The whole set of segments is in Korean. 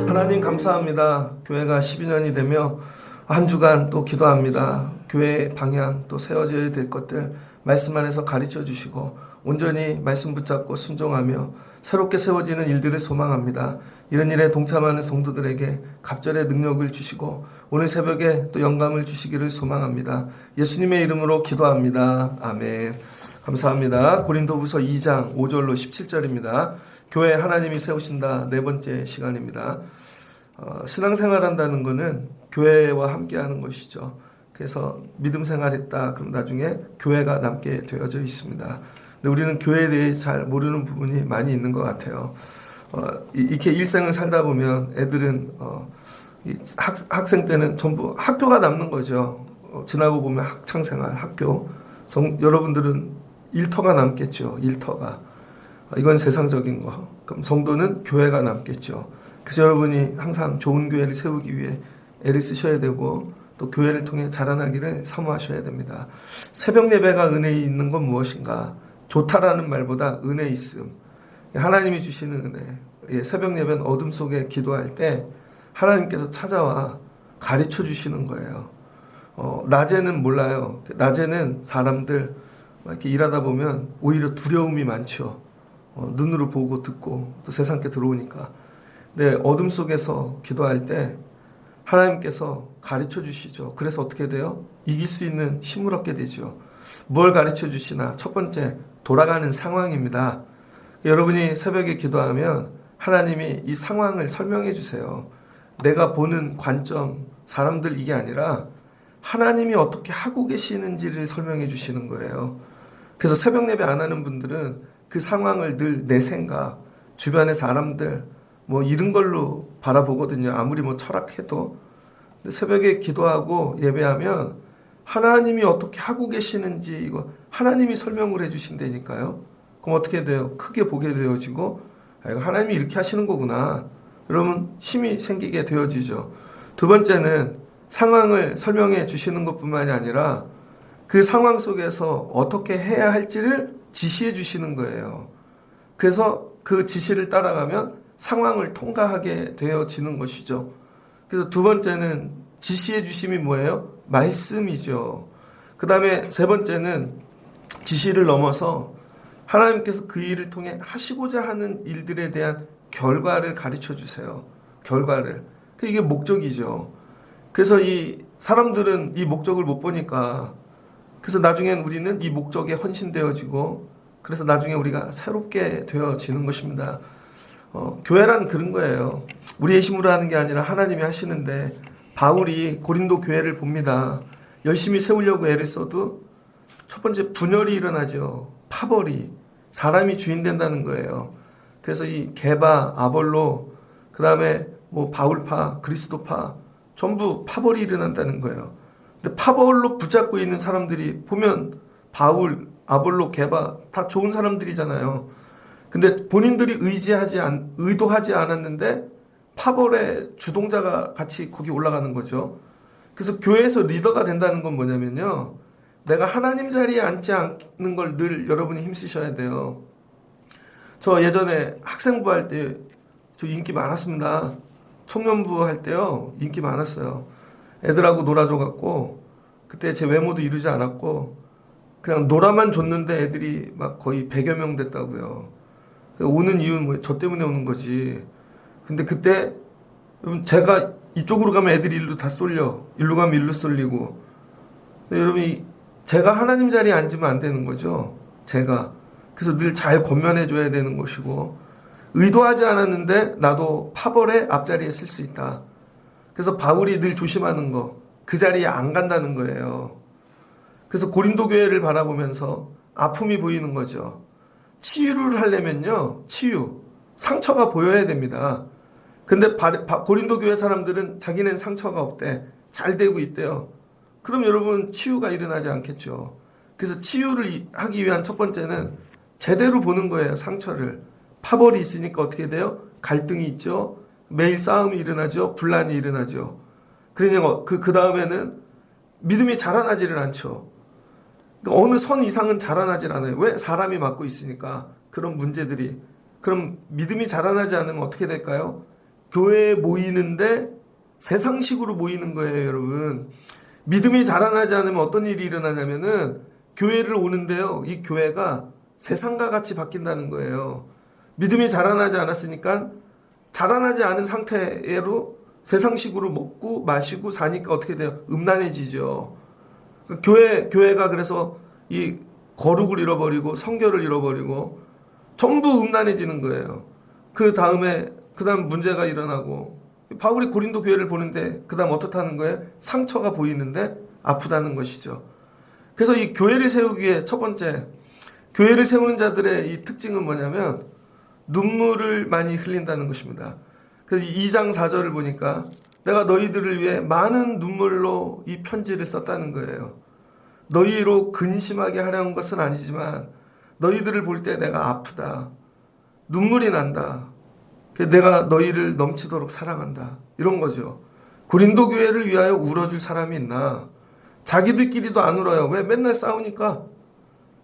하나님 감사합니다. 교회가 12년이 되며 한 주간 또 기도합니다. 교회의 방향 또 세워져야 될 것들 말씀 안에서 가르쳐 주시고 온전히 말씀 붙잡고 순종하며 새롭게 세워지는 일들을 소망합니다. 이런 일에 동참하는 성도들에게 갑절의 능력을 주시고 오늘 새벽에 또 영감을 주시기를 소망합니다. 예수님의 이름으로 기도합니다. 아멘. 감사합니다. 고린도후서 2장 5절로 17절입니다. 교회 하나님이 세우신다 네 번째 시간입니다. 신앙생활한다는 것은 교회와 함께하는 것이죠. 그래서 믿음 생활했다 그럼 나중에 교회가 남게 되어져 있습니다. 근데 우리는 교회에 대해 잘 모르는 부분이 많이 있는 것 같아요. 이렇게 일생을 살다 보면 애들은 학생 때는 전부 학교가 남는 거죠. 지나고 보면 학창생활, 학교. 여러분들은 일터가 남겠죠. 일터가. 이건 세상적인 거. 그럼 성도는 교회가 남겠죠. 그래서 여러분이 항상 좋은 교회를 세우기 위해 애를 쓰셔야 되고 또 교회를 통해 자라나기를 사모하셔야 됩니다. 새벽 예배가 은혜 있는 건 무엇인가? 좋다라는 말보다 은혜 있음. 하나님이 주시는 은혜. 새벽 예배는 어둠 속에 기도할 때 하나님께서 찾아와 가르쳐 주시는 거예요. 낮에는 몰라요. 낮에는 사람들 이렇게 일하다 보면 오히려 두려움이 많죠. 눈으로 보고 듣고 또 세상께 들어오니까. 근데 어둠 속에서 기도할 때 하나님께서 가르쳐 주시죠. 그래서 어떻게 돼요? 이길 수 있는 힘을 얻게 되죠. 뭘 가르쳐 주시나? 첫 번째, 돌아가는 상황입니다. 여러분이 새벽에 기도하면 하나님이 이 상황을 설명해 주세요. 내가 보는 관점, 사람들 이게 아니라 하나님이 어떻게 하고 계시는지를 설명해 주시는 거예요. 그래서 새벽 예배 안 하는 분들은 그 상황을 늘 내 생각, 주변의 사람들 이런 걸로 바라보거든요. 아무리 철학해도. 근데 새벽에 기도하고 예배하면 하나님이 어떻게 하고 계시는지 이거 하나님이 설명을 해 주신다니까요. 그럼 어떻게 돼요? 크게 보게 되어지고 이거 하나님이 이렇게 하시는 거구나. 그러면 힘이 생기게 되어지죠. 두 번째는 상황을 설명해 주시는 것뿐만이 아니라 그 상황 속에서 어떻게 해야 할지를 지시해 주시는 거예요. 그래서 그 지시를 따라가면 상황을 통과하게 되어지는 것이죠. 그래서 두 번째는 지시해 주심이 뭐예요? 말씀이죠. 그 다음에 세 번째는 지시를 넘어서 하나님께서 그 일을 통해 하시고자 하는 일들에 대한 결과를 가르쳐 주세요. 결과를. 이게 목적이죠. 그래서 이 사람들은 이 목적을 못 보니까 그래서 나중엔 우리는 이 목적에 헌신되어지고 그래서 나중에 우리가 새롭게 되어지는 것입니다. 교회란 그런 거예요. 우리의 힘으로 하는 게 아니라 하나님이 하시는데 바울이 고린도 교회를 봅니다. 열심히 세우려고 애를 써도 첫 번째 분열이 일어나죠. 파벌이. 사람이 주인 된다는 거예요. 그래서 이 게바, 아볼로, 그 다음에 바울파, 그리스도파 전부 파벌이 일어난다는 거예요. 근데 파벌로 붙잡고 있는 사람들이 보면 바울, 아볼로, 게바 다 좋은 사람들이잖아요. 근데 본인들이 의도하지 않았는데 파벌의 주동자가 같이 거기 올라가는 거죠. 그래서 교회에서 리더가 된다는 건 뭐냐면요. 내가 하나님 자리에 앉지 않는 걸 늘 여러분이 힘쓰셔야 돼요. 저 예전에 학생부 할 때 저 인기 많았습니다. 청년부 할 때요. 인기 많았어요. 애들하고 놀아줘갖고 그때 제 외모도 이루지 않았고 그냥 놀아만 줬는데 애들이 막 거의 100여 명 됐다고요. 오는 이유는 저 때문에 오는 거지. 근데 그때 제가 이쪽으로 가면 애들이 일로 다 쏠려. 일로 가면 일로 쏠리고. 여러분이 제가 하나님 자리에 앉으면 안 되는 거죠. 제가. 그래서 늘 잘 권면해 줘야 되는 것이고 의도하지 않았는데 나도 파벌의 앞자리에 쓸 수 있다. 그래서 바울이 늘 조심하는 거. 그 자리에 안 간다는 거예요. 그래서 고린도 교회를 바라보면서 아픔이 보이는 거죠. 치유를 하려면요. 치유. 상처가 보여야 됩니다. 근데 고린도 교회 사람들은 자기는 상처가 없대. 잘 되고 있대요. 그럼 여러분 치유가 일어나지 않겠죠. 그래서 치유를 하기 위한 첫 번째는 제대로 보는 거예요. 상처를. 파벌이 있으니까 어떻게 돼요? 갈등이 있죠. 매일 싸움이 일어나죠. 분란이 일어나죠. 그러냐 그 다음에는 믿음이 자라나지를 않죠. 그러니까 어느 선 이상은 자라나질 않아요. 왜? 사람이 맡고 있으니까. 그런 문제들이. 그럼 믿음이 자라나지 않으면 어떻게 될까요? 교회에 모이는데 세상식으로 모이는 거예요, 여러분. 믿음이 자라나지 않으면 어떤 일이 일어나냐면은 교회를 오는데요, 이 교회가 세상과 같이 바뀐다는 거예요. 믿음이 자라나지 않았으니까 자라나지 않은 상태로 세상식으로 먹고 마시고 사니까 어떻게 돼요? 음란해지죠. 교회가 그래서 이 거룩을 잃어버리고 성결을 잃어버리고 전부 음란해지는 거예요. 그 다음 문제가 일어나고, 바울이 고린도 교회를 보는데 그 다음 어떻다는 거예요? 상처가 보이는데 아프다는 것이죠. 그래서 이 교회를 세우기 위해 첫 번째, 교회를 세우는 자들의 이 특징은 뭐냐면 눈물을 많이 흘린다는 것입니다. 그래서 2장 4절을 보니까 내가 너희들을 위해 많은 눈물로 이 편지를 썼다는 거예요. 너희로 근심하게 하려는 것은 아니지만 너희들을 볼 때 내가 아프다. 눈물이 난다. 내가 너희를 넘치도록 사랑한다. 이런 거죠. 고린도 교회를 위하여 울어줄 사람이 있나? 자기들끼리도 안 울어요. 왜? 맨날 싸우니까.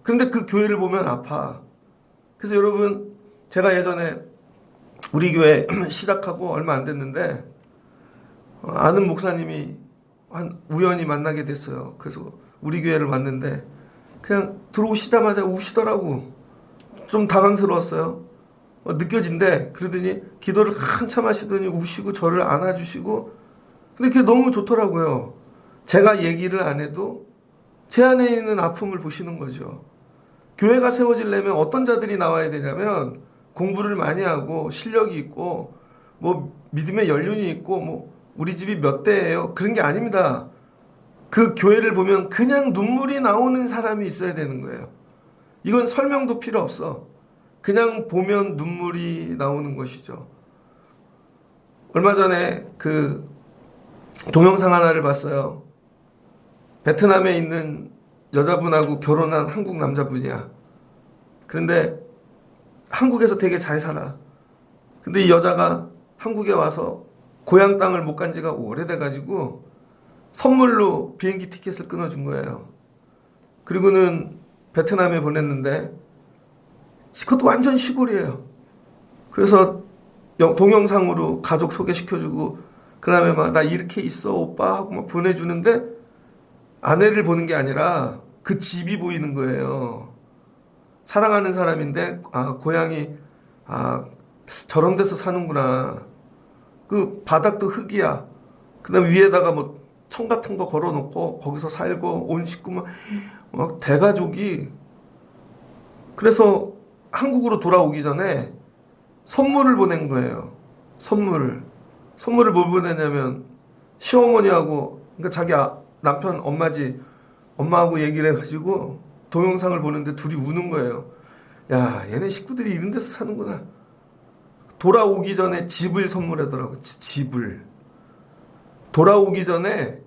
그런데 그 교회를 보면 아파. 그래서 여러분, 제가 예전에 우리 교회 시작하고 얼마 안 됐는데 아는 목사님이 우연히 만나게 됐어요. 그래서 우리 교회를 왔는데 그냥 들어오시자마자 우시더라고. 좀 당황스러웠어요. 느껴진대. 그러더니 기도를 한참 하시더니 우시고 저를 안아주시고, 근데 그게 너무 좋더라고요. 제가 얘기를 안 해도 제 안에 있는 아픔을 보시는 거죠. 교회가 세워지려면 어떤 자들이 나와야 되냐면 공부를 많이 하고 실력이 있고 뭐 믿음의 연륜이 있고 뭐 우리 집이 몇 대예요, 그런 게 아닙니다. 그 교회를 보면 그냥 눈물이 나오는 사람이 있어야 되는 거예요. 이건 설명도 필요 없어. 그냥 보면 눈물이 나오는 것이죠. 얼마 전에 그 동영상 하나를 봤어요. 베트남에 있는 여자분하고 결혼한 한국 남자분이야. 그런데 한국에서 되게 잘 살아. 근데 이 여자가 한국에 와서 고향 땅을 못 간 지가 오래돼가지고 선물로 비행기 티켓을 끊어준 거예요. 그리고는 베트남에 보냈는데 그것도 완전 시골이에요. 그래서 동영상으로 가족 소개시켜주고 그 다음에 막 나 이렇게 있어 오빠 하고 막 보내주는데 아내를 보는 게 아니라 그 집이 보이는 거예요. 사랑하는 사람인데 고향이 저런 데서 사는구나. 그 바닥도 흙이야. 그 다음에 위에다가 뭐 청 같은 거 걸어놓고 거기서 살고 온 식구 막 대가족이. 그래서 한국으로 돌아오기 전에 선물을 보낸 거예요. 선물을 뭘 보내냐면 시어머니하고, 그러니까 자기 남편 엄마하고 얘기를 해가지고 동영상을 보는데 둘이 우는 거예요. 야, 얘네 식구들이 이런 데서 사는구나. 돌아오기 전에 집을 선물하더라고. 집을. 돌아오기 전에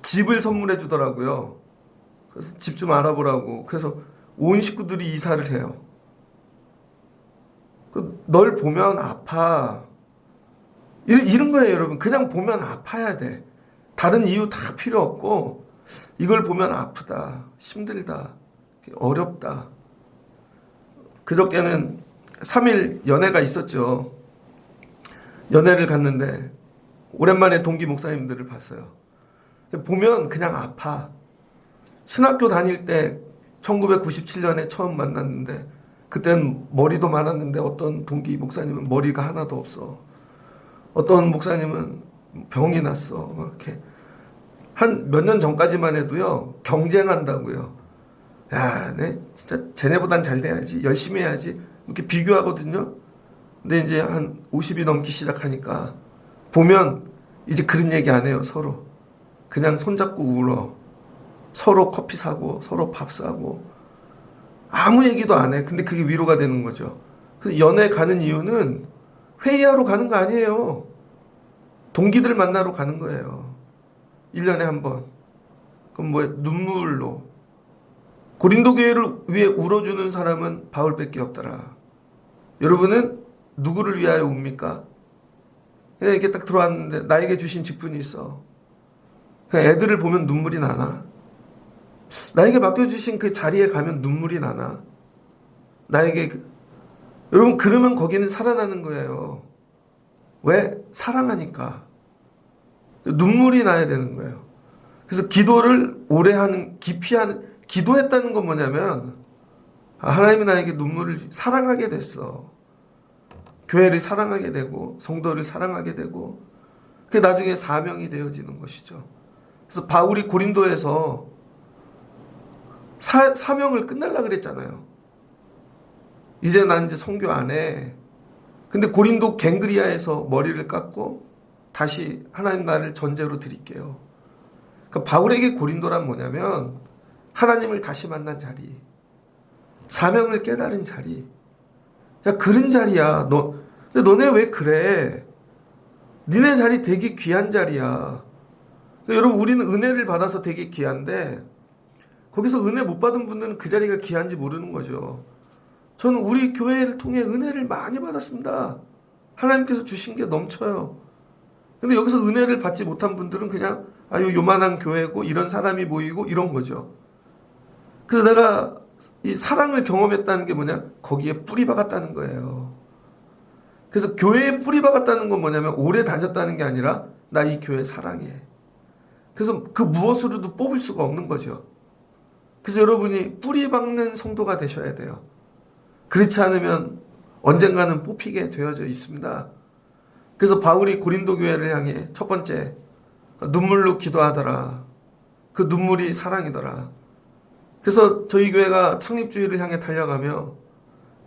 집을 선물해 주더라고요. 그래서 집 좀 알아보라고. 그래서 온 식구들이 이사를 해요. 널 보면 아파. 이런 거예요, 여러분. 그냥 보면 아파야 돼. 다른 이유 다 필요 없고 이걸 보면 아프다, 힘들다, 어렵다. 그저께는 3일 연회가 있었죠. 연회를 갔는데 오랜만에 동기 목사님들을 봤어요. 보면 그냥 아파. 신학교 다닐 때 1997년에 처음 만났는데 그땐 머리도 많았는데 어떤 동기 목사님은 머리가 하나도 없어. 어떤 목사님은 병이 났어. 이렇게 한 몇 년 전까지만 해도요, 경쟁한다고요. 야, 내 진짜 쟤네보단 잘 돼야지, 열심히 해야지, 이렇게 비교하거든요. 근데 이제 한 50이 넘기 시작하니까 보면 이제 그런 얘기 안 해요. 서로 그냥 손잡고 울어. 서로 커피 사고 서로 밥 사고 아무 얘기도 안 해. 근데 그게 위로가 되는 거죠. 그 연애 가는 이유는 회의하러 가는 거 아니에요. 동기들 만나러 가는 거예요. 1년에 한 번. 그럼 뭐 눈물로. 고린도 교회를 위해 울어주는 사람은 바울밖에 없더라. 여러분은 누구를 위하여 웁니까? 그냥 이렇게 딱 들어왔는데 나에게 주신 직분이 있어. 그냥 애들을 보면 눈물이 나나? 나에게 맡겨주신 그 자리에 가면 눈물이 나나? 여러분, 그러면 거기는 살아나는 거예요. 왜? 사랑하니까. 눈물이 나야 되는 거예요. 그래서 기도를 오래 하는, 깊이 하는, 기도했다는 건 뭐냐면, 하나님이 나에게 눈물을 사랑하게 됐어. 교회를 사랑하게 되고, 성도를 사랑하게 되고, 그게 나중에 사명이 되어지는 것이죠. 그래서 바울이 고린도에서 사명을 끝내려고 그랬잖아요. 이제 난 이제 선교 안 해. 근데 고린도 갱그리아에서 머리를 깎고 다시 하나님 나라를 전제로 드릴게요. 그러니까 바울에게 고린도란 뭐냐면 하나님을 다시 만난 자리, 사명을 깨달은 자리. 야, 그런 자리야. 근데 너네 왜 그래? 니네 자리 되게 귀한 자리야. 그러니까 여러분, 우리는 은혜를 받아서 되게 귀한데 거기서 은혜 못 받은 분들은 그 자리가 귀한지 모르는 거죠. 저는 우리 교회를 통해 은혜를 많이 받았습니다. 하나님께서 주신 게 넘쳐요. 근데 여기서 은혜를 받지 못한 분들은 그냥 요만한 교회고 이런 사람이 모이고 이런 거죠. 그래서 내가 이 사랑을 경험했다는 게 뭐냐? 거기에 뿌리 박았다는 거예요. 그래서 교회에 뿌리 박았다는 건 뭐냐면 오래 다녔다는 게 아니라 나 이 교회 사랑해. 그래서 그 무엇으로도 뽑을 수가 없는 거죠. 그래서 여러분이 뿌리 박는 성도가 되셔야 돼요. 그렇지 않으면 언젠가는 뽑히게 되어져 있습니다. 그래서 바울이 고린도 교회를 향해 첫 번째, 눈물로 기도하더라. 그 눈물이 사랑이더라. 그래서 저희 교회가 창립주의를 향해 달려가며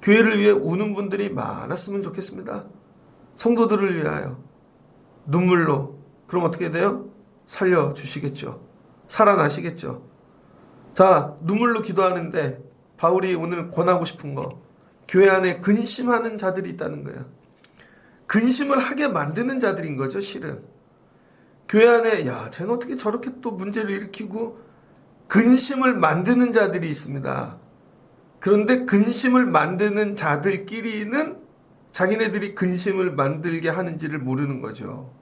교회를 위해 우는 분들이 많았으면 좋겠습니다. 성도들을 위하여 눈물로. 그럼 어떻게 돼요? 살려주시겠죠. 살아나시겠죠. 자, 눈물로 기도하는데 바울이 오늘 권하고 싶은 거, 교회 안에 근심하는 자들이 있다는 거예요. 근심을 하게 만드는 자들인 거죠, 실은. 교회 안에 쟤는 어떻게 저렇게 또 문제를 일으키고 근심을 만드는 자들이 있습니다. 그런데 근심을 만드는 자들끼리는 자기네들이 근심을 만들게 하는지를 모르는 거죠.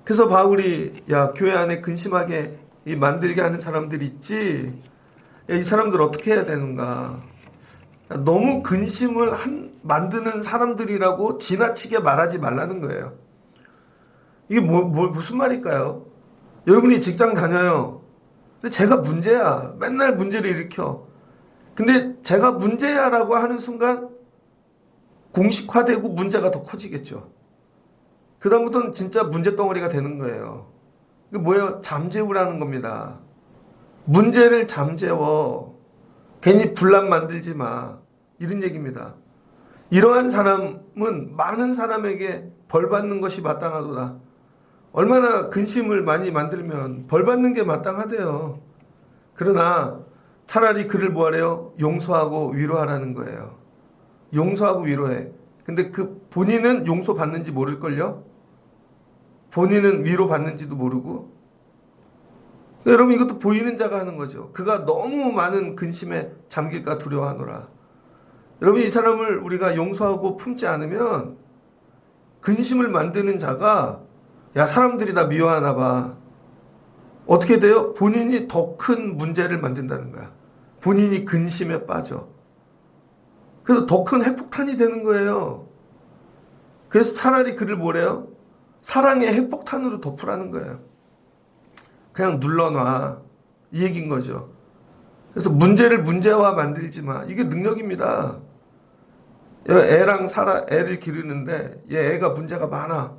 그래서 바울이 교회 안에 근심하게 만들게 하는 사람들이 있지. 이 사람들 어떻게 해야 되는가. 너무 근심을 만드는 사람들이라고 지나치게 말하지 말라는 거예요. 이게 무슨 말일까요? 여러분이 직장 다녀요. 근데 제가 문제야. 맨날 문제를 일으켜. 근데 제가 문제야라고 하는 순간 공식화되고 문제가 더 커지겠죠. 그다음부터는 진짜 문제덩어리가 되는 거예요. 이게 뭐예요? 잠재우라는 겁니다. 문제를 잠재워. 괜히 분란 만들지 마. 이런 얘기입니다. 이러한 사람은 많은 사람에게 벌 받는 것이 마땅하도다. 얼마나 근심을 많이 만들면 벌 받는 게 마땅하대요. 그러나 차라리 그를 뭐하래요? 용서하고 위로하라는 거예요. 용서하고 위로해. 근데 그 본인은 용서받는지 모를걸요? 본인은 위로받는지도 모르고. 여러분, 이것도 보이는 자가 하는 거죠. 그가 너무 많은 근심에 잠길까 두려워하노라. 여러분, 이 사람을 우리가 용서하고 품지 않으면 근심을 만드는 자가 사람들이 나 미워하나 봐. 어떻게 돼요? 본인이 더 큰 문제를 만든다는 거야. 본인이 근심에 빠져. 그래서 더 큰 핵폭탄이 되는 거예요. 그래서 차라리 그를 뭐래요? 사랑의 핵폭탄으로 덮으라는 거예요. 그냥 눌러놔. 이 얘기인 거죠. 그래서 문제를 문제화 만들지 마. 이게 능력입니다. 애를 기르는데 얘 애가 문제가 많아.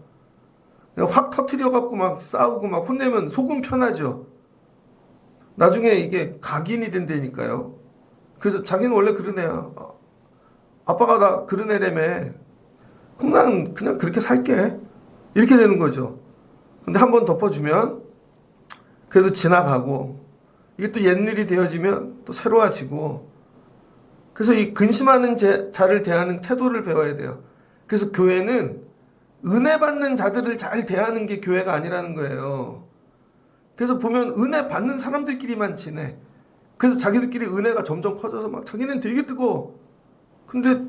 확 터트려갖고 막 싸우고 막 혼내면 속은 편하죠. 나중에 이게 각인이 된다니까요. 그래서 자기는 원래 그런 애야. 아빠가 나 그런 애라며. 그럼 난 그냥 그렇게 살게. 이렇게 되는 거죠. 근데 한 번 덮어주면 그래도 지나가고 이게 또 옛일이 되어지면 또 새로워지고. 그래서 이 근심하는 자를 대하는 태도를 배워야 돼요. 그래서 교회는 은혜 받는 자들을 잘 대하는 게 교회가 아니라는 거예요. 그래서 보면 은혜 받는 사람들끼리만 지내. 그래서 자기들끼리 은혜가 점점 커져서 막 자기는 되게 뜨거워. 근데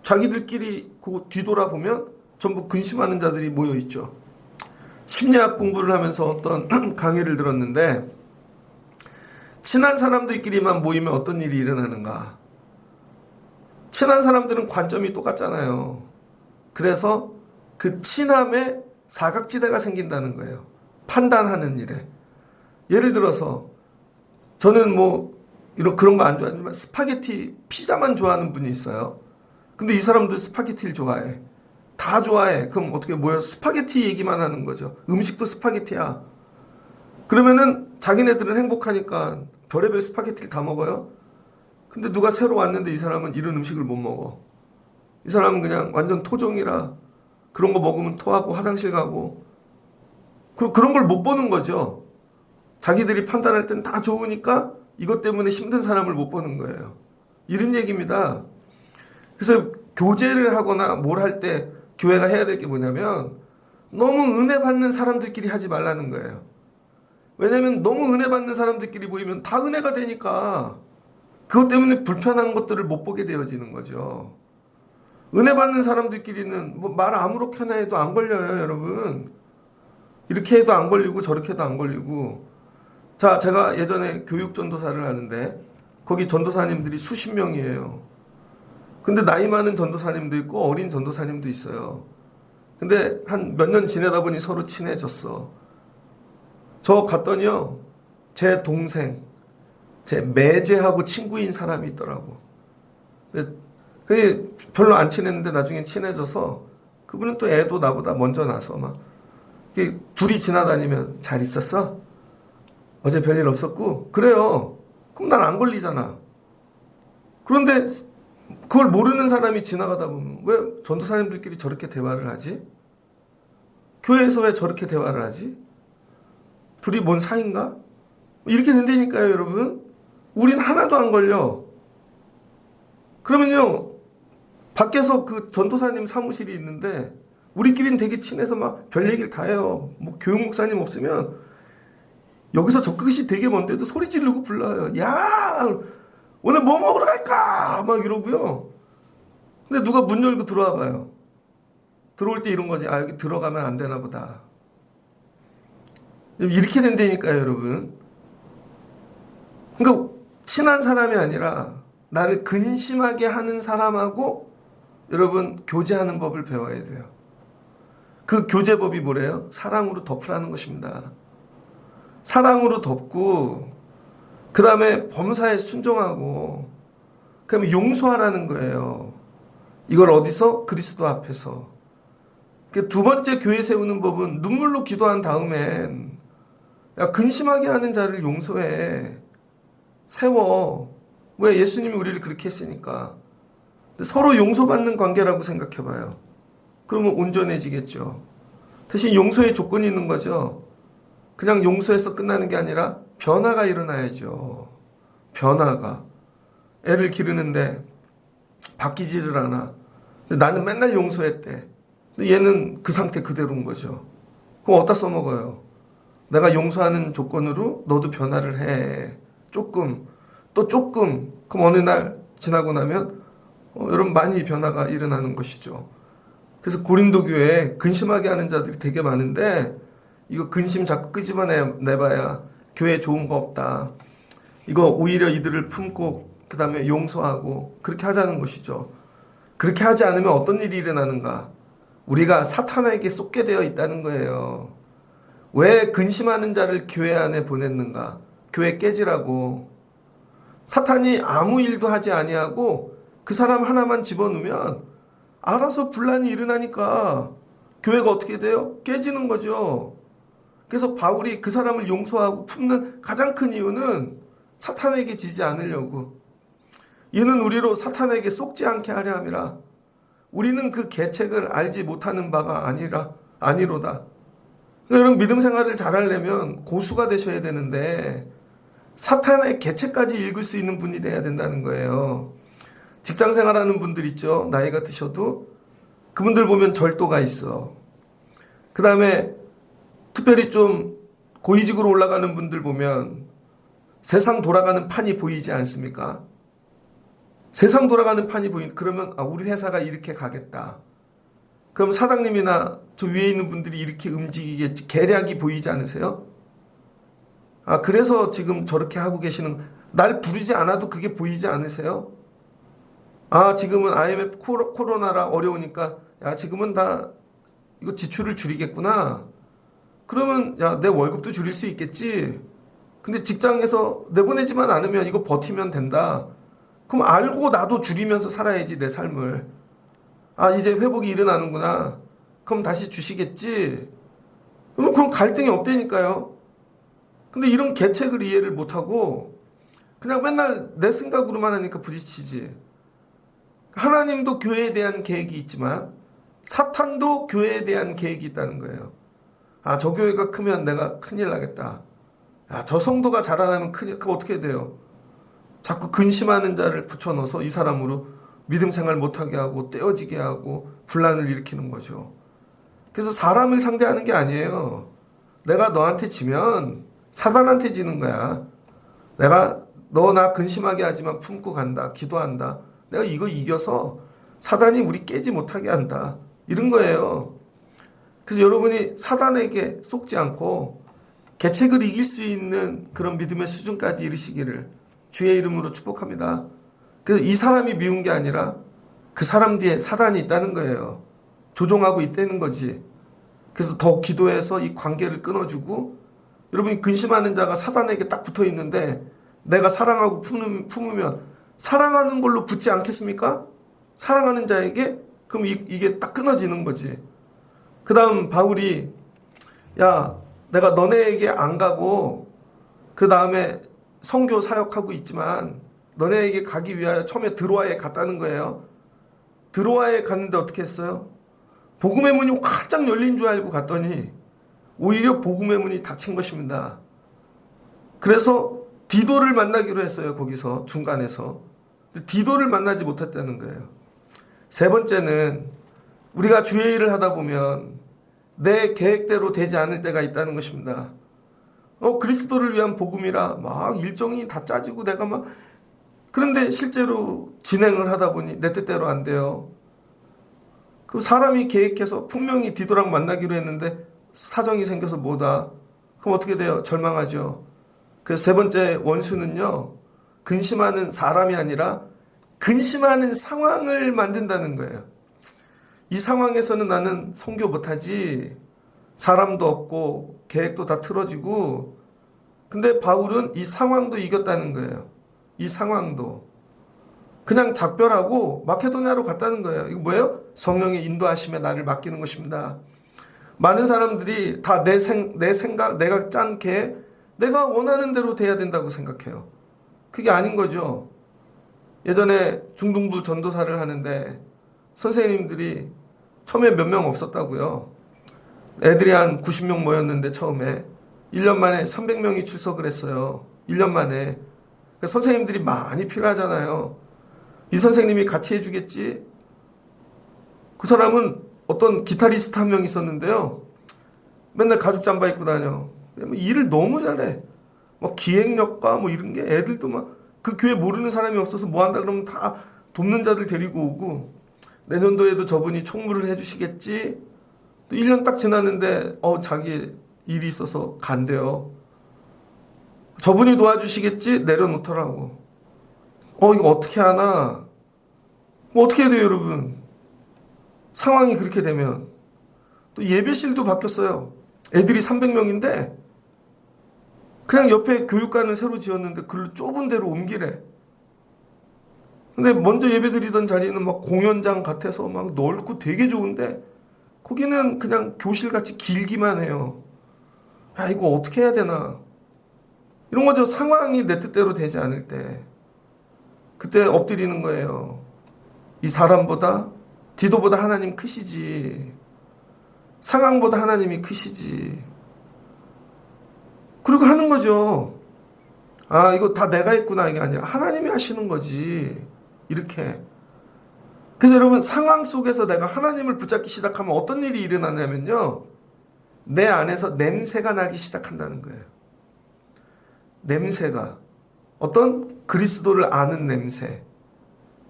자기들끼리 뒤돌아보면 전부 근심하는 자들이 모여있죠. 심리학 공부를 하면서 어떤 강의를 들었는데 친한 사람들끼리만 모이면 어떤 일이 일어나는가? 친한 사람들은 관점이 똑같잖아요. 그래서 그 친함에 사각지대가 생긴다는 거예요. 판단하는 일에. 예를 들어서 저는 뭐 이런 그런 거 안 좋아하지만 스파게티 피자만 좋아하는 분이 있어요. 근데 이 사람도 스파게티를 좋아해. 다 좋아해. 그럼 어떻게 모여서 스파게티 얘기만 하는 거죠. 음식도 스파게티야. 그러면은 자기네들은 행복하니까 별의별 스파게티를 다 먹어요. 근데 누가 새로 왔는데 이 사람은 이런 음식을 못 먹어. 이 사람은 그냥 완전 토종이라 그런 거 먹으면 토하고 화장실 가고 그런 걸 못 보는 거죠. 자기들이 판단할 땐 다 좋으니까 이것 때문에 힘든 사람을 못 보는 거예요. 이런 얘기입니다. 그래서 교제를 하거나 뭘 할 때 교회가 해야 될 게 뭐냐면 너무 은혜 받는 사람들끼리 하지 말라는 거예요. 왜냐면 너무 은혜 받는 사람들끼리 모이면 다 은혜가 되니까 그것 때문에 불편한 것들을 못 보게 되어지는 거죠. 은혜 받는 사람들끼리는 뭐 말 아무렇게나 해도 안 걸려요, 여러분. 이렇게 해도 안 걸리고 저렇게 해도 안 걸리고. 자, 제가 예전에 교육 전도사를 하는데 거기 전도사님들이 수십 명이에요. 근데 나이 많은 전도사님도 있고 어린 전도사님도 있어요. 근데 한 몇 년 지내다 보니 서로 친해졌어. 저 갔더니요, 제 동생, 제 매제하고 친구인 사람이 있더라고. 그게 별로 안 친했는데 나중에 친해져서 그분은 또 애도 나보다 먼저 나서 막 둘이 지나다니면 잘 있었어? 어제 별일 없었고? 그래요. 그럼 난 안 걸리잖아. 그런데 그걸 모르는 사람이 지나가다 보면 왜 전도사님들끼리 저렇게 대화를 하지? 교회에서 왜 저렇게 대화를 하지? 둘이 뭔 사이인가? 이렇게 된다니까요, 여러분. 우린 하나도 안 걸려. 그러면요, 밖에서 그 전도사님 사무실이 있는데 우리끼리는 되게 친해서 막 별 얘기를 다 해요. 뭐 교육 목사님 없으면 여기서 저 끝이 되게 먼데도 소리 지르고 불러요. 야, 오늘 뭐 먹으러 갈까? 막 이러고요. 근데 누가 문 열고 들어와 봐요. 들어올 때 이런 거지. 아, 여기 들어가면 안 되나 보다. 이렇게 된다니까요, 여러분. 그러니까 친한 사람이 아니라 나를 근심하게 하는 사람하고 여러분 교제하는 법을 배워야 돼요. 그 교제법이 뭐래요? 사랑으로 덮으라는 것입니다. 사랑으로 덮고 그 다음에 범사에 순종하고 그 다음에 용서하라는 거예요. 이걸 어디서? 그리스도 앞에서. 두 번째 교회 세우는 법은 눈물로 기도한 다음엔 야, 근심하게 하는 자를 용서해. 세워. 왜? 예수님이 우리를 그렇게 했으니까. 서로 용서받는 관계라고 생각해봐요. 그러면 온전해지겠죠. 대신 용서의 조건이 있는 거죠. 그냥 용서해서 끝나는 게 아니라 변화가 일어나야죠. 변화가. 애를 기르는데 바뀌지를 않아. 나는 맨날 용서했대. 얘는 그 상태 그대로인 거죠. 그럼 어디다 써먹어요? 내가 용서하는 조건으로 너도 변화를 해. 조금. 또 조금. 그럼 어느 날 지나고 나면 여러분 많이 변화가 일어나는 것이죠. 그래서 고린도 교회에 근심하게 하는 자들이 되게 많은데 이거 근심 자꾸 끄집어내봐야 교회에 좋은 거 없다. 이거 오히려 이들을 품고 그 다음에 용서하고 그렇게 하자는 것이죠. 그렇게 하지 않으면 어떤 일이 일어나는가? 우리가 사탄에게 쏟게 되어 있다는 거예요. 왜 근심하는 자를 교회 안에 보냈는가? 교회 깨지라고. 사탄이 아무 일도 하지 아니하고 그 사람 하나만 집어넣으면 알아서 분란이 일어나니까 교회가 어떻게 돼요? 깨지는 거죠. 그래서 바울이 그 사람을 용서하고 품는 가장 큰 이유는 사탄에게 지지 않으려고. 이는 우리로 사탄에게 속지 않게 하려 함이라. 우리는 그 계책을 알지 못하는 바가 아니로다. 여러분 믿음 생활을 잘하려면 고수가 되셔야 되는데 사탄의 계책까지 읽을 수 있는 분이 돼야 된다는 거예요. 직장 생활하는 분들 있죠. 나이가 드셔도 그분들 보면 절도가 있어. 그 다음에 특별히 좀 고위직으로 올라가는 분들 보면 세상 돌아가는 판이 보이지 않습니까? 세상 돌아가는 판이 그러면 우리 회사가 이렇게 가겠다. 그럼 사장님이나 저 위에 있는 분들이 이렇게 움직이겠지. 계략이 보이지 않으세요? 그래서 지금 저렇게 하고 계시는, 날 부르지 않아도 그게 보이지 않으세요? 지금은 IMF 코로나라 어려우니까, 야, 지금은 다 이거 지출을 줄이겠구나. 그러면, 야, 내 월급도 줄일 수 있겠지. 근데 직장에서 내보내지만 않으면 이거 버티면 된다. 그럼 알고 나도 줄이면서 살아야지, 내 삶을. 이제 회복이 일어나는구나. 그럼 다시 주시겠지. 그럼 갈등이 없다니까요. 근데 이런 계책을 이해를 못하고 그냥 맨날 내 생각으로만 하니까 부딪히지. 하나님도 교회에 대한 계획이 있지만 사탄도 교회에 대한 계획이 있다는 거예요. 저 교회가 크면 내가 큰일 나겠다. 저 성도가 자라나면 그거 어떻게 돼요? 자꾸 근심하는 자를 붙여넣어서 이 사람으로 믿음 생활 못하게 하고 떼어지게 하고 분란을 일으키는 거죠. 그래서 사람을 상대하는 게 아니에요. 내가 너한테 지면 사단한테 지는 거야. 내가 너 나 근심하게 하지만 품고 간다. 기도한다. 내가 이거 이겨서 사단이 우리 깨지 못하게 한다. 이런 거예요. 그래서 여러분이 사단에게 속지 않고 계책을 이길 수 있는 그런 믿음의 수준까지 이르시기를 주의 이름으로 축복합니다. 그래서 이 사람이 미운 게 아니라 그 사람 뒤에 사단이 있다는 거예요. 조종하고 있다는 거지. 그래서 더 기도해서 이 관계를 끊어주고, 여러분이 근심하는 자가 사단에게 딱 붙어 있는데 내가 사랑하고 품으면 사랑하는 걸로 붙지 않겠습니까? 사랑하는 자에게? 그럼 이게 딱 끊어지는 거지. 그 다음 바울이, 야, 내가 너네에게 안 가고 그 다음에 선교 사역하고 있지만 너네에게 가기 위하여 처음에 드로아에 갔다는 거예요. 드로아에 갔는데 어떻게 했어요? 복음의 문이 활짝 열린 줄 알고 갔더니 오히려 복음의 문이 닫힌 것입니다. 그래서 디도를 만나기로 했어요. 거기서 중간에서. 디도를 만나지 못했다는 거예요. 세 번째는 우리가 주의 일을 하다 보면 내 계획대로 되지 않을 때가 있다는 것입니다. 그리스도를 위한 복음이라 막 일정이 다 짜지고 내가 막, 그런데 실제로 진행을 하다 보니 내 뜻대로 안 돼요. 그 사람이 계획해서 분명히 디도랑 만나기로 했는데 사정이 생겨서 뭐다. 그럼 어떻게 돼요? 절망하죠. 그래서 세 번째 원수는요, 근심하는 사람이 아니라 근심하는 상황을 만든다는 거예요. 이 상황에서는 나는 선교 못하지. 사람도 없고 계획도 다 틀어지고. 근데 바울은 이 상황도 이겼다는 거예요. 이 상황도. 그냥 작별하고 마케도냐로 갔다는 거예요. 이거 뭐예요? 성령의 인도하심에 나를 맡기는 것입니다. 많은 사람들이 다 내 생각, 내가 짠 계획, 내가 원하는 대로 돼야 된다고 생각해요. 그게 아닌 거죠. 예전에 중등부 전도사를 하는데 선생님들이 처음에 몇 명 없었다고요. 애들이 한 90명 모였는데 처음에 1년 만에 300명이 출석을 했어요. 1년 만에. 그러니까 선생님들이 많이 필요하잖아요. 이 선생님이 같이 해주겠지? 그 사람은 어떤 기타리스트 한 명 있었는데요. 맨날 가죽 잠바 입고 다녀. 일을 너무 잘해. 막 기획력과 뭐 이런 게 애들도 막 그 교회 모르는 사람이 없어서 뭐 한다 그러면 다 돕는 자들 데리고 오고, 내년도에도 저분이 총무를 해주시겠지? 또 1년 딱 지났는데 자기 일이 있어서 간대요. 저분이 도와주시겠지? 내려놓더라고. 이거 어떻게 하나? 뭐 어떻게 해야 돼요, 여러분? 상황이 그렇게 되면. 또 예배실도 바뀌었어요. 애들이 300명인데 그냥 옆에 교육관을 새로 지었는데 그걸 좁은 데로 옮기래. 근데 먼저 예배드리던 자리는 막 공연장 같아서 막 넓고 되게 좋은데 거기는 그냥 교실같이 길기만 해요. 이거 어떻게 해야 되나? 이런 거죠. 상황이 내 뜻대로 되지 않을 때 그때 엎드리는 거예요. 이 사람보다, 디도보다 하나님 크시지. 상황보다 하나님이 크시지. 그리고 하는 거죠. 이거 다 내가 했구나. 이게 아니라 하나님이 하시는 거지. 이렇게. 그래서 여러분, 상황 속에서 내가 하나님을 붙잡기 시작하면 어떤 일이 일어나냐면요, 내 안에서 냄새가 나기 시작한다는 거예요. 냄새가. 어떤? 그리스도를 아는 냄새.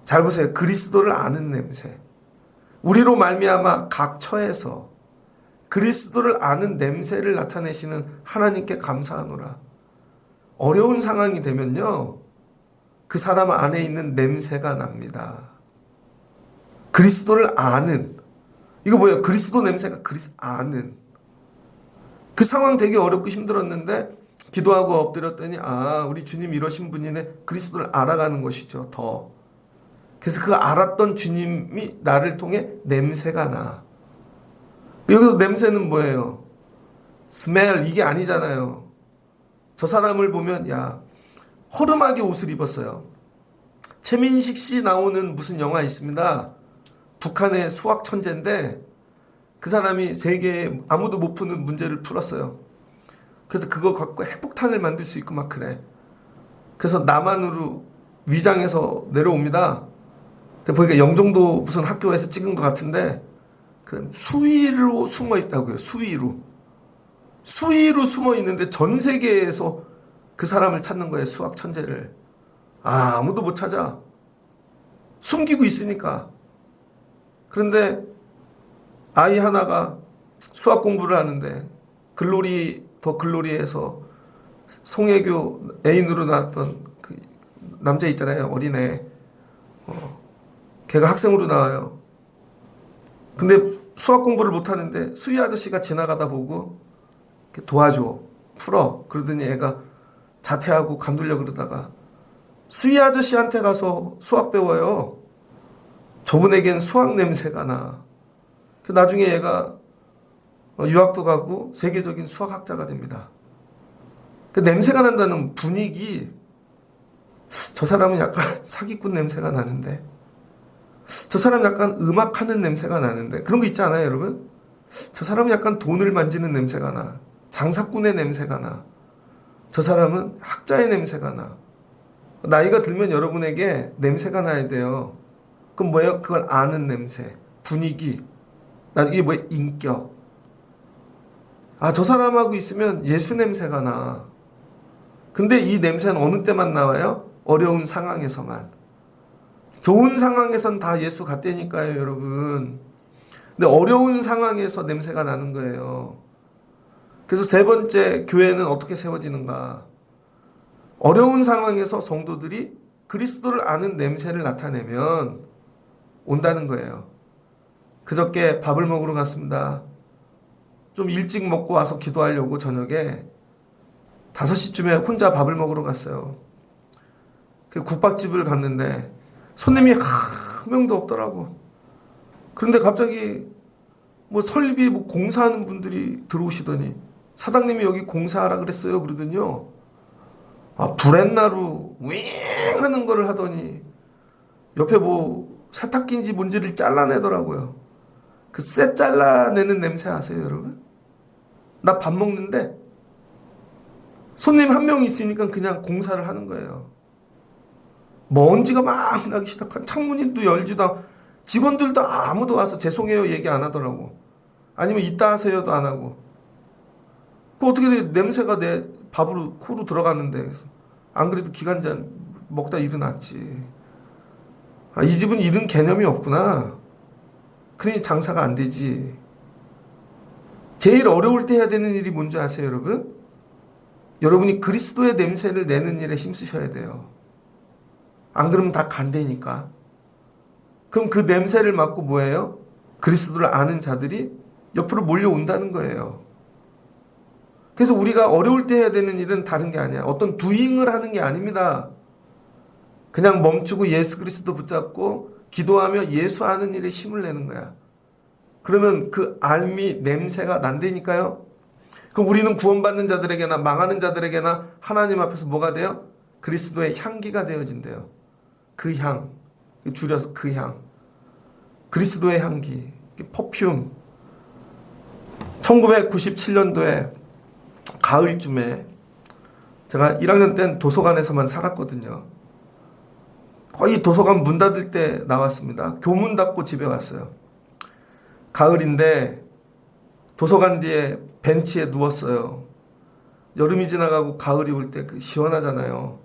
잘 보세요. 그리스도를 아는 냄새. 우리로 말미암아 각 처에서 그리스도를 아는 냄새를 나타내시는 하나님께 감사하노라. 어려운 상황이 되면요, 그 사람 안에 있는 냄새가 납니다. 그리스도를 아는, 이거 뭐예요? 그리스도 냄새가 아는. 그 상황 되게 어렵고 힘들었는데 기도하고 엎드렸더니 우리 주님 이러신 분이네. 그리스도를 알아가는 것이죠. 더. 그래서 그 알았던 주님이 나를 통해 냄새가 나. 여기서 냄새는 뭐예요? 스멜, 이게 아니잖아요. 저 사람을 보면 허름하게 옷을 입었어요. 최민식 씨 나오는 무슨 영화 있습니다. 북한의 수학 천재인데 그 사람이 세계에 아무도 못 푸는 문제를 풀었어요. 그래서 그거 갖고 핵폭탄을 만들 수 있고 막 그래. 그래서 남한으로 위장해서 내려옵니다. 보니까 영종도 무슨 학교에서 찍은 것 같은데 그 수위로 숨어 있다고요. 수위로 숨어 있는데 전 세계에서 그 사람을 찾는 거예요. 수학 천재를. 아무도 못 찾아. 숨기고 있으니까. 그런데 아이 하나가 수학 공부를 하는데 더 글로리에서 송혜교 애인으로 나왔던 그 남자 있잖아요. 어린애. 걔가 학생으로 나와요. 근데 수학 공부를 못하는데 수희 아저씨가 지나가다 보고 도와줘. 풀어. 그러더니 애가 자퇴하고 감돌려 그러다가 수희 아저씨한테 가서 수학 배워요. 저분에겐 수학 냄새가 나. 나중에 얘가 유학도 가고 세계적인 수학학자가 됩니다. 그 냄새가 난다는 분위기, 저 사람은 약간 사기꾼 냄새가 나는데, 저 사람은 약간 음악하는 냄새가 나는데, 그런 거 있지 않아요, 여러분? 저 사람은 약간 돈을 만지는 냄새가 나. 장사꾼의 냄새가 나. 저 사람은 학자의 냄새가 나. 나이가 들면 여러분에게 냄새가 나야 돼요. 그럼 뭐예요? 그걸 아는 냄새, 분위기. 이게 뭐예요? 인격. 저 사람하고 있으면 예수 냄새가 나. 근데 이 냄새는 어느 때만 나와요? 어려운 상황에서만. 좋은 상황에선 다 예수 같다니까요, 여러분. 근데 어려운 상황에서 냄새가 나는 거예요. 그래서 세 번째, 교회는 어떻게 세워지는가? 어려운 상황에서 성도들이 그리스도를 아는 냄새를 나타내면 온다는 거예요. 그저께 밥을 먹으러 갔습니다. 좀 일찍 먹고 와서 기도하려고 저녁에 5시쯤에 혼자 밥을 먹으러 갔어요. 그 국밥집을 갔는데 손님이 한 명도 없더라고. 그런데 갑자기 설비 공사하는 분들이 들어오시더니 사장님이 여기 공사하라 그랬어요. 그러더니요. 브렛나루 윙 하는 거를 하더니 옆에 세탁기인지 뭔지를 잘라내더라고요. 그 쇠 잘라내는 냄새 아세요, 여러분? 나 밥 먹는데 손님 한 명이 있으니까 그냥 공사를 하는 거예요. 먼지가 막 나기 시작한, 창문도 열지도 않고 직원들도 아무도 와서 죄송해요 얘기 안 하더라고. 아니면 이따 하세요도 안 하고. 그 어떻게 돼? 냄새가 내 밥으로 코로 들어가는데. 안 그래도 기간제 먹다 일어났지. 이 집은 이런 개념이 없구나. 그러니 장사가 안 되지. 제일 어려울 때 해야 되는 일이 뭔지 아세요, 여러분? 여러분이 그리스도의 냄새를 내는 일에 힘쓰셔야 돼요. 안 그러면 다 간대니까. 그럼 그 냄새를 맡고 뭐예요? 그리스도를 아는 자들이 옆으로 몰려온다는 거예요. 그래서 우리가 어려울 때 해야 되는 일은 다른 게 아니야. 어떤 두잉을 하는 게 아닙니다. 그냥 멈추고 예수 그리스도 붙잡고 기도하며 예수 아는 일에 힘을 내는 거야. 그러면 그 알미 냄새가 난다니까요. 그럼 우리는 구원받는 자들에게나 망하는 자들에게나 하나님 앞에서 뭐가 돼요? 그리스도의 향기가 되어진대요. 그 향, 줄여서 그 향. 그리스도의 향기, 퍼퓸. 1997년도에 가을쯤에 제가 1학년 때는 도서관에서만 살았거든요. 거의 도서관 문 닫을 때 나왔습니다. 교문 닫고 집에 왔어요. 가을인데 도서관 뒤에 벤치에 누웠어요. 여름이 지나가고 가을이 올 때 시원하잖아요.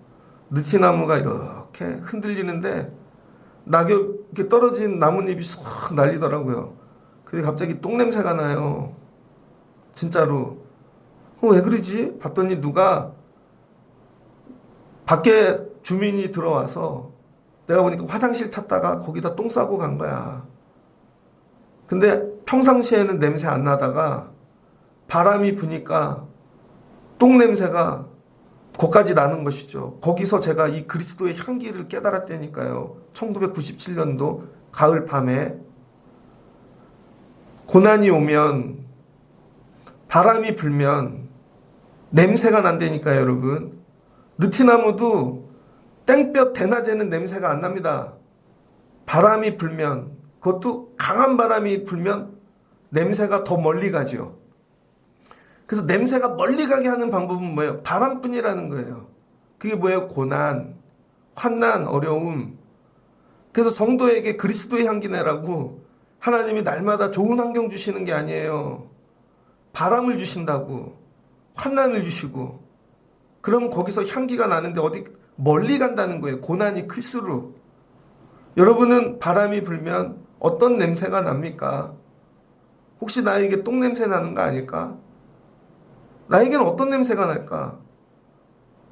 느티나무가 이렇게 흔들리는데 낙엽 이렇게 떨어진 나뭇잎이 쏙 날리더라고요. 근데 갑자기 똥냄새가 나요. 진짜로. 왜 그러지? 봤더니 누가 밖에 주민이 들어와서 내가 보니까 화장실 찾다가 거기다 똥 싸고 간 거야. 근데 평상시에는 냄새 안 나다가 바람이 부니까 똥 냄새가 거기까지 나는 것이죠. 거기서 제가 이 그리스도의 향기를 깨달았다니까요. 1997년도 가을 밤에 고난이 오면 바람이 불면 냄새가 난다니까요, 여러분. 느티나무도 땡볕 대낮에는 냄새가 안 납니다. 바람이 불면, 그것도 강한 바람이 불면 냄새가 더 멀리 가죠. 그래서 냄새가 멀리 가게 하는 방법은 뭐예요? 바람뿐이라는 거예요. 그게 뭐예요? 고난, 환난, 어려움. 그래서 성도에게 그리스도의 향기 내라고 하나님이 날마다 좋은 환경 주시는 게 아니에요. 바람을 주신다고, 환난을 주시고, 그럼 거기서 향기가 나는데 어디 멀리 간다는 거예요. 고난이 클수록. 여러분은 바람이 불면 어떤 냄새가 납니까? 혹시 나에게 똥 냄새 나는 거 아닐까? 나에게는 어떤 냄새가 날까?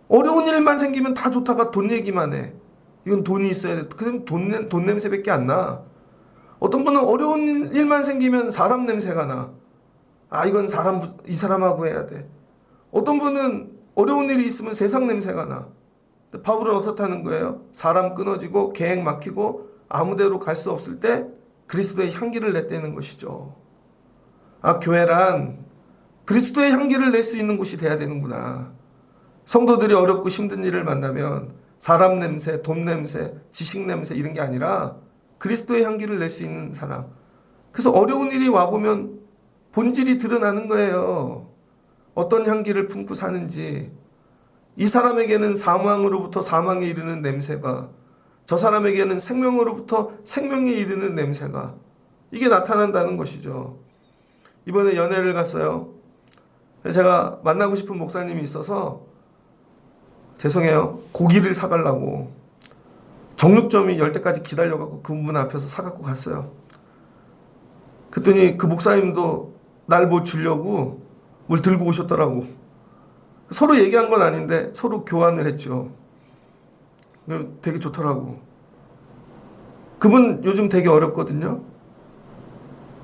어려운 일만 생기면 다 좋다가 돈 얘기만 해. 이건 돈이 있어야 돼. 그럼 돈 냄새밖에 안 나. 어떤 분은 어려운 일만 생기면 사람 냄새가 나. 아, 이건 이 사람하고 해야 돼. 어떤 분은 어려운 일이 있으면 세상 냄새가 나. 근데 바울은 어떻다는 거예요? 사람 끊어지고 계획 막히고 아무데로 갈 수 없을 때 그리스도의 향기를 냈다는 것이죠. 아, 교회란 그리스도의 향기를 낼 수 있는 곳이 돼야 되는구나. 성도들이 어렵고 힘든 일을 만나면 사람 냄새, 돈 냄새, 지식 냄새 이런 게 아니라 그리스도의 향기를 낼 수 있는 사람. 그래서 어려운 일이 와보면 본질이 드러나는 거예요. 어떤 향기를 품고 사는지. 이 사람에게는 사망으로부터 사망에 이르는 냄새가, 저 사람에게는 생명으로부터 생명에 이르는 냄새가, 이게 나타난다는 것이죠. 이번에 연애를 갔어요. 제가 만나고 싶은 목사님이 있어서 죄송해요. 고기를 사가려고 정육점이 열 때까지 기다려갖고 그분 앞에서 사갖고 갔어요. 그랬더니 그 목사님도 날 뭐 주려고 뭘 들고 오셨더라고. 서로 얘기한 건 아닌데 서로 교환을 했죠. 되게 좋더라고. 그분 요즘 되게 어렵거든요.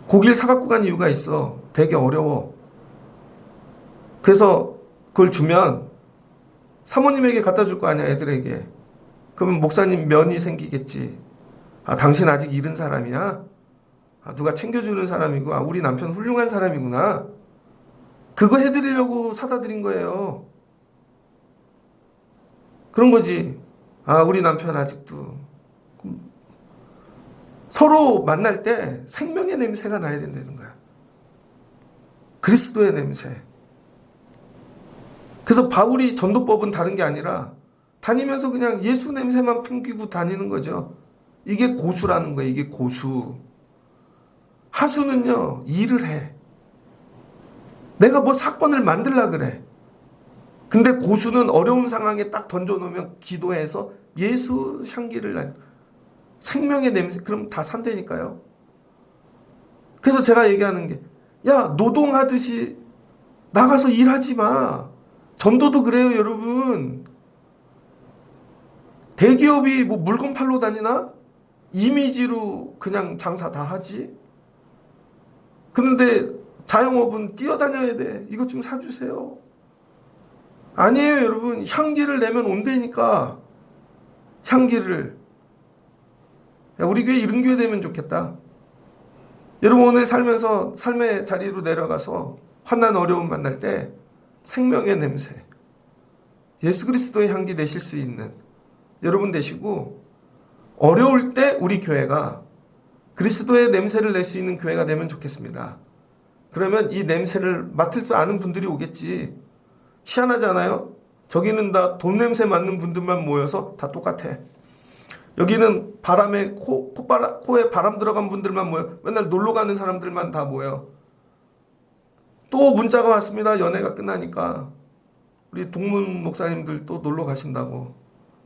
고기를 사갖고 간 이유가 있어. 되게 어려워. 그래서 그걸 주면 사모님에게 갖다 줄 거 아니야, 애들에게. 그러면 목사님 면이 생기겠지. 아, 당신 아직 이른 사람이야? 아, 누가 챙겨주는 사람이고, 아, 우리 남편 훌륭한 사람이구나. 그거 해드리려고 사다 드린 거예요. 그런 거지. 아, 우리 남편 아직도. 서로 만날 때 생명의 냄새가 나야 된다는 거야. 그리스도의 냄새. 그래서 바울이 전도법은 다른 게 아니라 다니면서 그냥 예수 냄새만 풍기고 다니는 거죠. 이게 고수라는 거예요. 이게 고수. 하수는요, 일을 해. 내가 뭐 사건을 만들라 그래. 근데 고수는 어려운 상황에 딱 던져놓으면 기도해서 예수 향기를 내. 생명의 냄새. 그럼 다 산다니까요. 그래서 제가 얘기하는 게, 야, 노동하듯이 나가서 일하지 마. 전도도 그래요, 여러분. 대기업이 뭐 물건 팔러 다니나? 이미지로 그냥 장사 다 하지. 그런데 자영업은 뛰어다녀야 돼. 이것 좀 사주세요. 아니에요, 여러분. 향기를 내면 온다니까. 향기를. 야, 우리 교회 이런 교회 되면 좋겠다. 여러분, 오늘 살면서 삶의 자리로 내려가서 환난 어려움 만날 때 생명의 냄새, 예수 그리스도의 향기 내실 수 있는 여러분 되시고, 어려울 때 우리 교회가 그리스도의 냄새를 낼 수 있는 교회가 되면 좋겠습니다. 그러면 이 냄새를 맡을 줄 아는 분들이 오겠지. 희한하잖아요. 저기는 다 돈 냄새 맡는 분들만 모여서 다 똑같아. 여기는 바람에 코에 바람 들어간 분들만 모여. 맨날 놀러 가는 사람들만 다 모여. 또 문자가 왔습니다. 연애가 끝나니까. 우리 동문 목사님들 또 놀러 가신다고.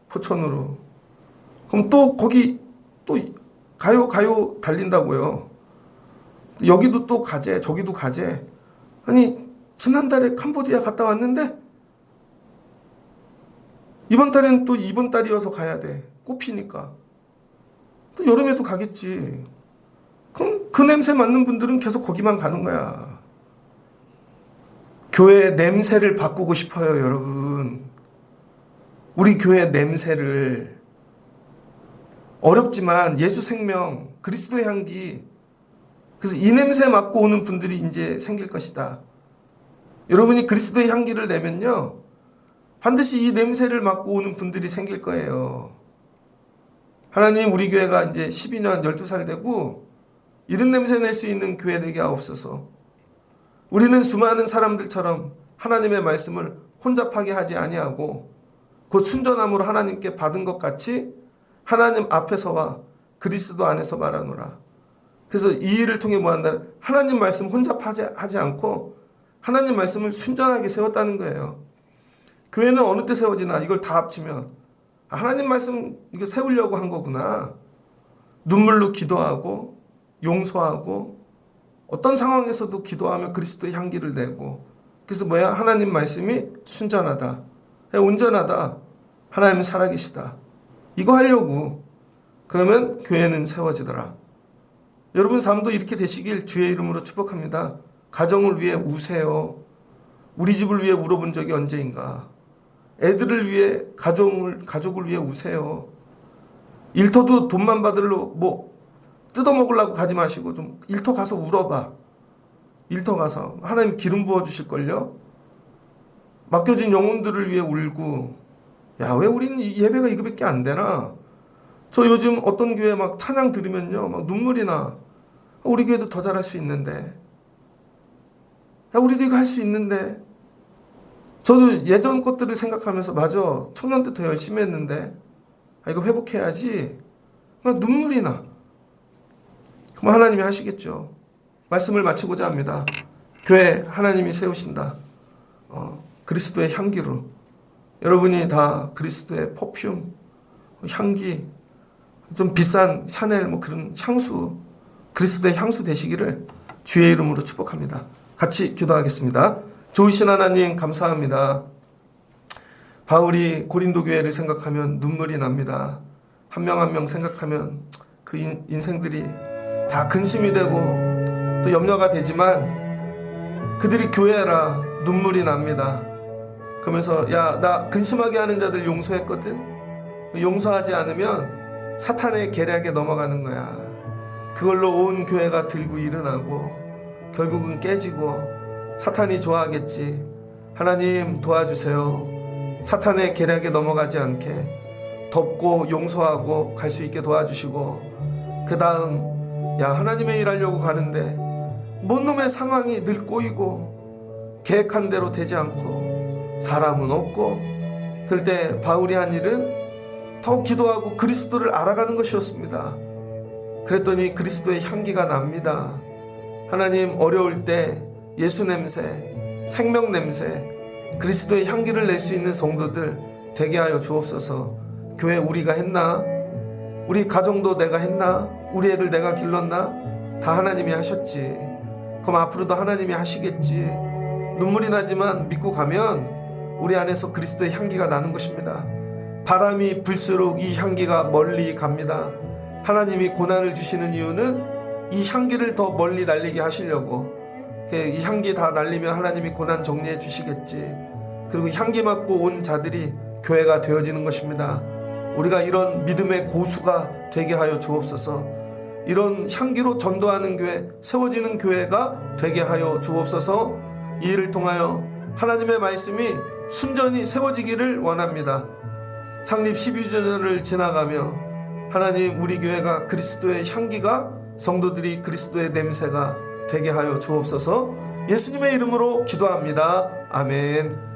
포천으로. 그럼 또 거기 또 가요 달린다고요. 여기도 또 가재, 저기도 가재. 아니, 지난달에 캄보디아 갔다 왔는데 이번 달엔 또 이번 달이어서 가야 돼. 꽃피니까. 또 여름에도 가겠지. 그럼 그 냄새 맡는 분들은 계속 거기만 가는 거야. 교회 냄새를 바꾸고 싶어요, 여러분. 우리 교회 냄새를. 어렵지만 예수 생명, 그리스도의 향기. 그래서 이 냄새 맡고 오는 분들이 이제 생길 것이다. 여러분이 그리스도의 향기를 내면요, 반드시 이 냄새를 맡고 오는 분들이 생길 거예요. 하나님, 우리 교회가 이제 12년 12살 되고 이런 냄새 낼 수 있는 교회 되게 하옵소서. 우리는 수많은 사람들처럼 하나님의 말씀을 혼잡하게 하지 아니하고 곧 순전함으로 하나님께 받은 것 같이 하나님 앞에서와 그리스도 안에서 말하노라. 그래서 이 일을 통해 뭐한다? 하나님 말씀 혼잡하지 않고 하나님 말씀을 순전하게 세웠다는 거예요. 교회는 어느 때 세워지나? 이걸 다 합치면 하나님 말씀 이거 세우려고 한 거구나. 눈물로 기도하고 용서하고 어떤 상황에서도 기도하며 그리스도의 향기를 내고, 그래서 뭐야? 하나님 말씀이 순전하다, 온전하다, 하나님 살아계시다, 이거 하려고. 그러면 교회는 세워지더라. 여러분 삶도 이렇게 되시길 주의 이름으로 축복합니다. 가정을 위해 우세요. 우리 집을 위해 울어본 적이 언제인가. 애들을 위해, 가족을 위해 우세요. 일터도 돈만 받으러 뭐 뜯어먹으려고 가지 마시고 좀 일터 가서 울어봐. 일터 가서 하나님 기름 부어주실걸요. 맡겨진 영혼들을 위해 울고, 야, 왜 우리는 예배가 이거밖에 안 되나? 저 요즘 어떤 교회 막 찬양 들으면요, 막 눈물이 나. 우리 교회도 더 잘할 수 있는데. 야, 우리도 이거 할 수 있는데. 저도 예전 것들을 생각하면서, 맞아, 청년 때 더 열심히 했는데, 이거 회복해야지. 막 눈물이 나. 그럼 하나님이 하시겠죠. 말씀을 마치고자 합니다. 교회 하나님이 세우신다. 그리스도의 향기로. 여러분이 다 그리스도의 퍼퓸, 향기, 좀 비싼 샤넬 뭐 그런 향수, 그리스도의 향수 되시기를 주의 이름으로 축복합니다. 같이 기도하겠습니다. 좋으신 하나님 감사합니다. 바울이 고린도 교회를 생각하면 눈물이 납니다. 한 명 한 명 생각하면 그 인생들이 다 근심이 되고 또 염려가 되지만 그들이 교회라 눈물이 납니다. 그러면서 야, 나 근심하게 하는 자들 용서했거든. 용서하지 않으면 사탄의 계략에 넘어가는 거야. 그걸로 온 교회가 들고 일어나고 결국은 깨지고 사탄이 좋아하겠지. 하나님 도와주세요. 사탄의 계략에 넘어가지 않게 덮고 용서하고 갈 수 있게 도와주시고, 그 다음 야, 하나님의 일 하려고 가는데 뭔 놈의 상황이 늘 꼬이고 계획한 대로 되지 않고 사람은 없고, 그럴 때 바울이 한 일은 더 기도하고 그리스도를 알아가는 것이었습니다. 그랬더니 그리스도의 향기가 납니다. 하나님, 어려울 때 예수 냄새, 생명 냄새, 그리스도의 향기를 낼 수 있는 성도들 되게 하여 주옵소서. 교회 우리가 했나? 우리 가정도 내가 했나? 우리 애들 내가 길렀나? 다 하나님이 하셨지. 그럼 앞으로도 하나님이 하시겠지. 눈물이 나지만 믿고 가면 우리 안에서 그리스도의 향기가 나는 것입니다. 바람이 불수록 이 향기가 멀리 갑니다. 하나님이 고난을 주시는 이유는 이 향기를 더 멀리 날리게 하시려고. 이 향기 다 날리면 하나님이 고난 정리해 주시겠지. 그리고 향기 맡고 온 자들이 교회가 되어지는 것입니다. 우리가 이런 믿음의 고수가 되게 하여 주옵소서. 이런 향기로 전도하는 교회, 세워지는 교회가 되게 하여 주옵소서. 이 일을 통하여 하나님의 말씀이 순전히 세워지기를 원합니다. 창립 12주년을 지나가며 하나님, 우리 교회가 그리스도의 향기가, 성도들이 그리스도의 냄새가 되게 하여 주옵소서. 예수님의 이름으로 기도합니다. 아멘.